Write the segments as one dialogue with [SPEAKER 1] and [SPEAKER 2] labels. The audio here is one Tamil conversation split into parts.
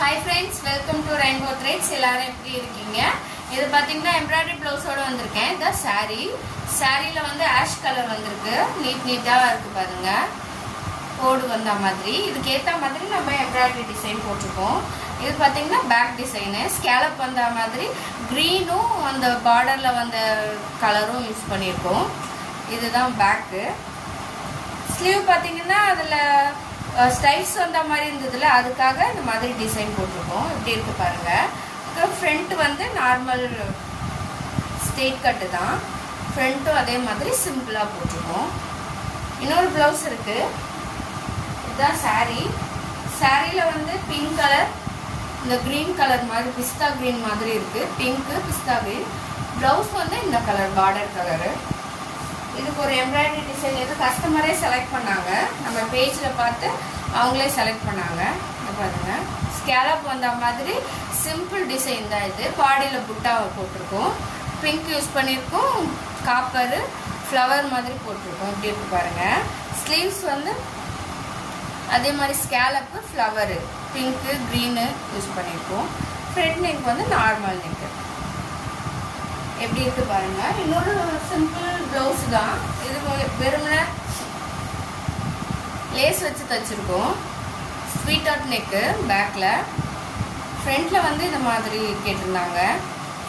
[SPEAKER 1] Hi friends, welcome to Rainbow Threads. எல்லாரும் எப்படி இருக்கீங்க? இது பாத்தீங்கன்னா எம்ப்ராய்டரி ப்ளவுஸோட வந்திருக்கேன். இந்த சாரீல வந்து ஆஷ் கலர் வந்திருக்கு. நீட்டா இருக்கு பாருங்க. கோடு வந்த மாதிரி. இதுக்கு ஏத்த மாதிரி நம்ம எம்ப்ராய்டரி டிசைன் போட்டுருக்கோம். இது பாத்தீங்கன்னா பேக் டிசைன். ஸ்கேலப் வந்த மாதிரி கிரீனும் அந்த பார்டர்ல வந்த கலரும் யூஸ் பண்ணியிருக்கோம். இதுதான் பேக். ஸ்லீவ் பாத்தீங்கன்னா அதுல ஸ்டைல்ஸ் வந்த மாதிரி இருந்ததுல அதுக்காக இந்த மாதிரி டிசைன் போட்டிருக்கோம். இப்படி இருக்கு பாருங்க. அப்புறம் ஃப்ரண்ட் வந்து நார்மல் ஸ்ட்ரெயிட் கட்டு தான். ஃப்ரண்ட்டும் அதே மாதிரி சிம்பிளாக போட்டிருக்கோம். இன்னொரு ப்ளவுஸ் இருக்கு. இதுதான் சாரியில் வந்து பிங்க் கலர், இந்த க்ரீன் கலர் மாதிரி பிஸ்தா க்ரீன் மாதிரி இருக்கு. பிங்க்கு பிஸ்தா க்ரீன். ப்ளவுஸ் வந்து இந்த கலர் பார்டர் கலரு. இதுக்கு ஒரு எம்ப்ராய்டரி டிசைன் எது கஸ்டமரே செலக்ட் பண்ணாங்க. நம்ம பேஜில் பார்த்து அவங்களே செலக்ட் பண்ணாங்க. பாருங்க, ஸ்கேலப் வந்த மாதிரி சிம்பிள் டிசைன் தான் இது. பாடியில் புட்டாவை போட்டிருக்கோம். பிங்க் யூஸ் பண்ணியிருக்கோம். காப்பரு ஃப்ளவர் மாதிரி போட்டிருக்கோம். இப்படி இருக்கு பாருங்க. ஸ்லீவ்ஸ் வந்து அதே மாதிரி ஸ்கேலப்பு ஃப்ளவரு பிங்க்கு க்ரீனு யூஸ் பண்ணியிருக்கோம். ஃப்ரண்ட் நெக் வந்து நார்மல் நெக்கு. எப்படி இருக்கு பாருங்க. இன்னொரு சிம்பிள் ப்ளவுஸ் தான் இது. வெறுமனே லேஸ் வச்சு தச்சிருக்கோம். ஸ்வீட் ஆர்ட் நெக்கு பேக்கில். ஃப்ரண்ட்டில் வந்து இந்த மாதிரி கேட்டிருந்தாங்க.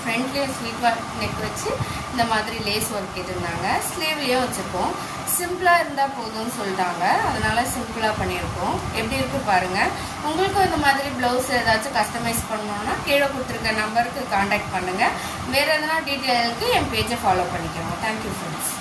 [SPEAKER 1] ஃப்ரண்ட்லேயும் ஸ்வீட் ஆர்ட் நெக் வச்சு இந்த மாதிரி லேஸ் ஒர்க் கேட்டிருந்தாங்க. ஸ்லீவ்லேயும் வச்சுருக்கோம். சிம்பிளாக இருந்தால் போதும்னு சொல்லிட்டாங்க. அதனால் சிம்பிளாக பண்ணியிருக்கோம். எப்படி இருக்குது பாருங்கள். உங்களுக்கும் இந்த மாதிரி ப்ளவுஸ் ஏதாச்சும் கஸ்டமைஸ் பண்ணணுன்னா கீழே கொடுத்துருக்க நம்பருக்கு காண்டாக்ட் பண்ணுங்கள். வேறு எதனா டீட்டெயிலுக்கு என் பேஜை ஃபாலோ பண்ணிக்கோங்க. Thank you friends.